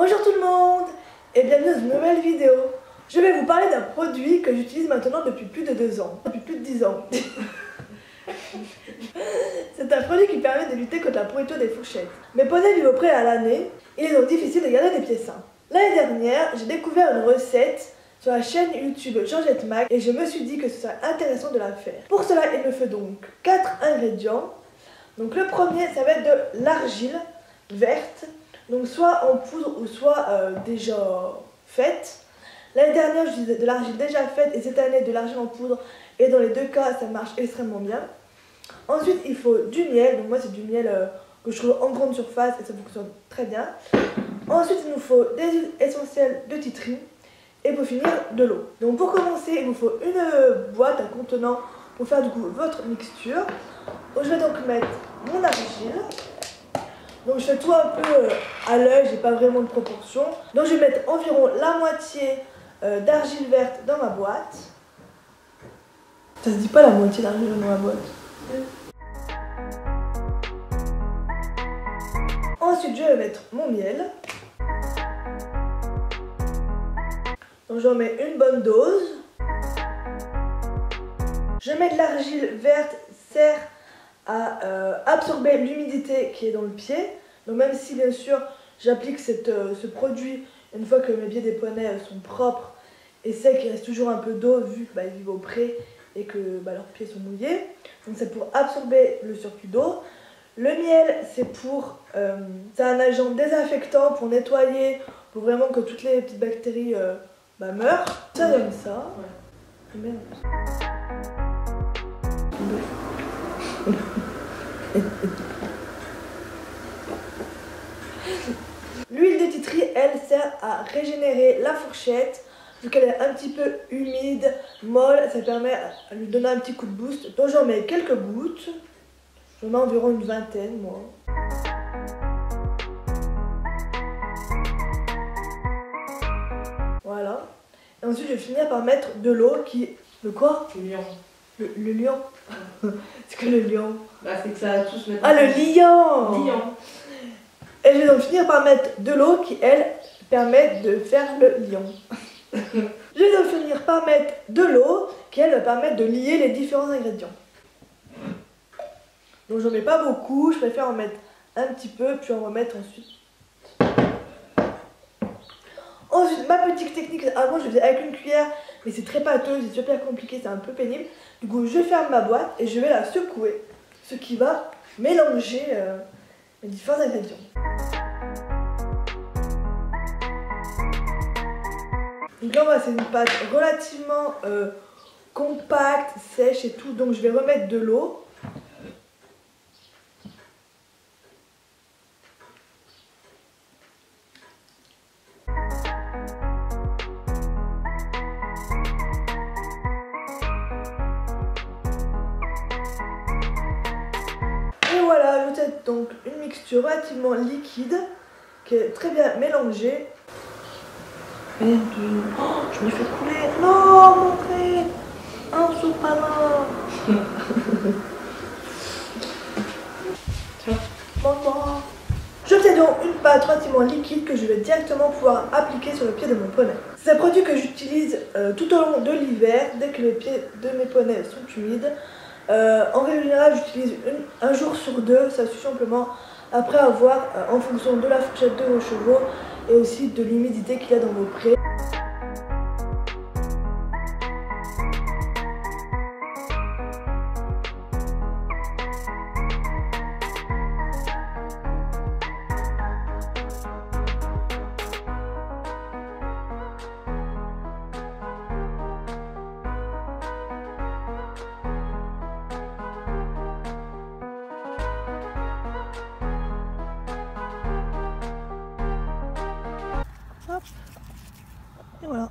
Bonjour tout le monde et bienvenue dans une nouvelle vidéo. Je vais vous parler d'un produit que j'utilise maintenant depuis plus de 2 ans, depuis plus de 10 ans. C'est un produit qui permet de lutter contre la pourriture des fourchettes. Mes poneys vivent près à l'année, il est donc difficile de garder des pieds sains. L'année dernière, j'ai découvert une recette sur la chaîne YouTube Georgette Mac et je me suis dit que ce serait intéressant de la faire. Pour cela, il me faut donc 4 ingrédients. Donc le premier, ça va être de l'argile verte, donc soit en poudre ou soit déjà faite. L'année dernière, j'utilisais de l'argile déjà faite et cette année de l'argile en poudre et dans les deux cas, ça marche extrêmement bien. Ensuite, il faut du miel, donc moi c'est du miel que je trouve en grande surface et ça fonctionne très bien. Ensuite, il nous faut des huiles essentielles de titri et pour finir, de l'eau. Donc pour commencer, il vous faut une boîte, un contenant pour faire du coup votre mixture. Donc, je vais donc mettre mon argile. Donc je fais tout un peu à l'œil, j'ai pas vraiment de proportion. Donc je vais mettre environ la moitié d'argile verte dans ma boîte. Ça se dit pas la moitié d'argile dans ma boîte. Ensuite je vais mettre mon miel. Donc j'en mets une bonne dose. Je mets de l'argile verte, sert à absorber l'humidité qui est dans le pied. Donc même si bien sûr j'applique ce produit une fois que mes pieds des poneys sont propres et secs, il reste toujours un peu d'eau vu qu'ils vivent au pré et que leurs pieds sont mouillés. Donc c'est pour absorber le surplus d'eau. Le miel c'est un agent désinfectant pour nettoyer, pour vraiment que toutes les petites bactéries meurent. Ça donne ça. Ouais. Merde. L'huile de titri, elle sert à régénérer la fourchette. Vu qu'elle est un petit peu humide, molle, ça permet à lui donner un petit coup de boost. Donc j'en mets quelques gouttes. J'en mets environ une vingtaine, moi. Voilà. Et ensuite, je vais finir par mettre de l'eau qui... Le quoi? Le lion. Le lion. C'est que le lion? Bah c'est que ça a tous mettre. Ah, le lion. Lion. Et je vais donc finir par mettre de l'eau qui, elle, permet de faire le lion. Je vais donc finir par mettre de l'eau qui, elle, va permettre de lier les différents ingrédients. Donc j'en mets pas beaucoup, je préfère en mettre un petit peu, puis en remettre ensuite. Ensuite, ma petite technique, avant je le faisais avec une cuillère, mais c'est très pâteux, c'est super compliqué, c'est un peu pénible. Du coup, je ferme ma boîte et je vais la secouer, ce qui va mélanger les différents ingrédients. Donc là, c'est une pâte relativement compacte, sèche et tout, donc je vais remettre de l'eau. Et voilà, je fais donc une mixture relativement liquide qui est très bien mélangée. Merde, oh, je me fais couler. Non, mon frère, un sopalin. Maman. J'obtiens donc une pâte relativement liquide que je vais directement pouvoir appliquer sur le pied de mon poney. C'est un produit que j'utilise tout au long de l'hiver, dès que les pieds de mes poneys sont humides. En règle générale, j'utilise un jour sur 2, ça suffit simplement après avoir, en fonction de la fourchette de vos chevaux et aussi de l'humidité qu'il y a dans vos prés. Hop. Et voilà.